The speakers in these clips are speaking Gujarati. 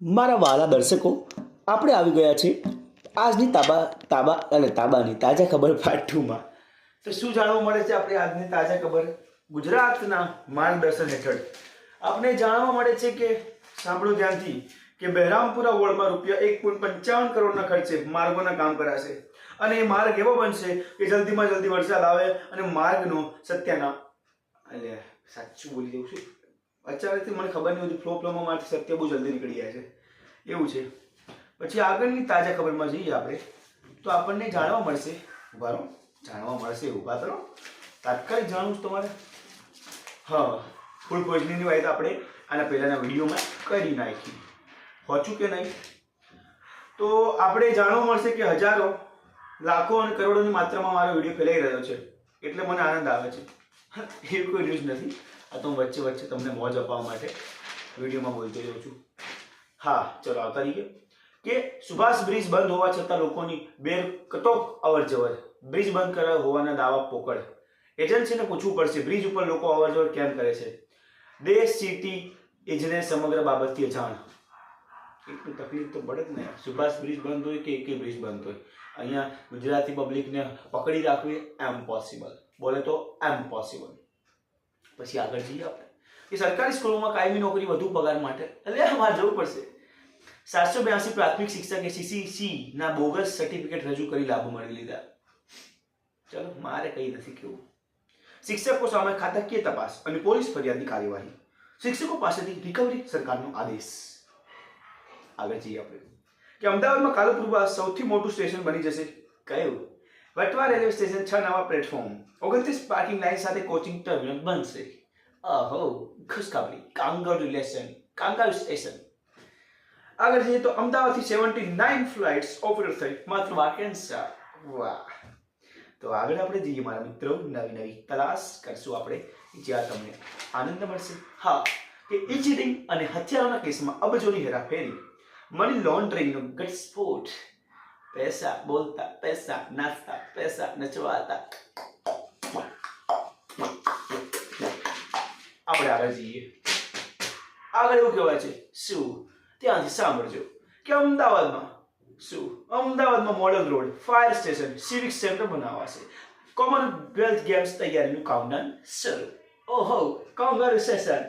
મારા વાલા દર્શકો, આપણે આવી ગયા છે આજની તાબાની તાજા ખબર પાર્ટ 2 માં. તો શું જાણવા મળે છે આપણે આજની તાજા ખબર? ગુજરાતના માર્ગદર્શન હેઠળ આપણે જાણવા મળે છે કે, સાંભળો ધ્યાનથી, કે બહેરામપુરા વોર્ડમાં ₹1.55 કરોડના ખર્ચે માર્ગોના કામ કરાશે અને એ માર્ગ એવો બનશે કે જલ્દીમાં જલ્દી વરસાદ આવે અને માર્ગનો સત્યના સાચું બોલી દઉં છું. અચાનકથી મને ખબર નહીં હોતી, ફ્લોમાં મારથી સત્ય બહુ જલ્દી નીકળી જાય છે, એવું છે. પછી આગળની તાજા ખબરમાં જઈએ આપણે, તો આપણને જાણવા મળશે, ઊભા કરો, તાત્કાલિક જાણવું છે તમારે. હા, ફૂડ પોઈઝનિંગની વાત આપણે આના પહેલાંના વિડીયોમાં કરી નાખી, હોચું કે નહીં? તો આપણે જાણવા મળશે કે હજારો, લાખો અને કરોડોની માત્રામાં મારો વિડીયો ફેલાઈ રહ્યો છે, એટલે મને આનંદ આવે છે. એવું કોઈ ન્યૂઝ નથી, આ તો હું વચ્ચે વચ્ચે તમને મોજ અપાવવા માટે વિડીયોમાં બોલતો રહ્યો છું. હા, ચલો આવતા રહીએ. કે સુભાષ બ્રિજ બંધ હોવા છતાં લોકોની બેરકટોક અવર જવર, બ્રિજ બંધ કરાયો હોવાના દાવા પોકળ. એજન્સીને પૂછવું પડશે, બ્રિજ ઉપર લોકો અવર જવર કેમ કરે છે? દેશ સિટી ઇજને સમગ્ર બાબતથી અજાણ. એટલું તકલીફ તો પડે જ ને. સુભાષ બ્રિજ બંધ હોય કે એકે બ્રિજ બંધ હોય, અહીંયા ગુજરાતી પબ્લિકને પકડી રાખવી ઇમ્પોસિબલ, બોલે તો ઇમ્પોસિબલ. પછી આગળ જઈએ આપણે કે સરકારી સ્કૂલોમાં કાયમી નોકરી વધુ પગાર માટે એટલે અમારે જવું પડશે. 782 પ્રાથમિક શિક્ષકે CCC ના બોગસ સર્ટિફિકેટ રજૂ કરી લાભો મળી લીધા. ચલો, મારે કઈ નથી કેવું. શિક્ષકો સામે ખાતાકીય તપાસ અને પોલીસ ફરિયાદની કાર્યવાહી, શિક્ષકો પાસેથી રિકવરી સરકારનો આદેશ. આગળ જઈએ આપણે કે અમદાવાદમાં કાલુપુરવા સૌથી મોટું સ્ટેશન બની જશે. કયું? વટવા રેલવે સ્ટેશન, 6 નવા પ્લેટફોર્મ, 29 પાર્કિંગ લાઇન સાથે કોચિંગ ટર્મિનલ બનશે. ઓહો, ખુશખબરી, કાંગારુ સ્ટેશન. આગળ જઈએ તો અમદાવાદથી 79 ફ્લાઇટ્સ ઓપરેટ થઈ, માત્ર વાકેન્સી. વાહ! તો આગળ આપણે જઈએ મારા મિત્રો, નવી તલાશ કરશું આપણે, જ્યાં તમને આનંદ મળશે. હા, કે ચીટિંગ અને હત્યાઓના કેસમાં અબજોની હેરાફેરી, મની લોન્ડરિંગનો ઘટસ્ફોટ, પૈસા બોલતા, પૈસા નાચતા, પૈસા નચવાતા. આપણે આગળ જઈએ. આગળ એવું કહેવાય છે, શું? ત્યાંથી સાંભળજો કે અમદાવાદમાં model road, fire station, civic centre બનાવાશે. કોમનવેલ્થ ગેમ્સ તૈયારીનું કાઉન્ટડાઉન શરૂ. ઓહો, કાંગારુ સ્ટેશન.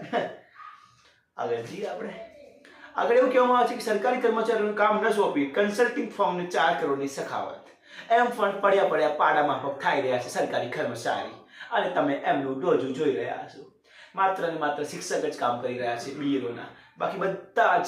આગળ જઈએ આપણે. આગળ એવું કહેવામાં આવે છે કે સરકારી કર્મચારીઓનું કામ ન સોંપી કન્સલ્ટિંગ ફર્મને 4 કરોડની સખાવત. એમ ફંડ પડ્યા પાડા માફક થઈ રહ્યા છે સરકારી કર્મચારી, અને તમે એમનું ડોઝું જોઈ રહ્યા છો. માત્ર ને માત્ર શિક્ષક જ કામ કરી રહ્યા છે, BLOના. બાકી બધા જ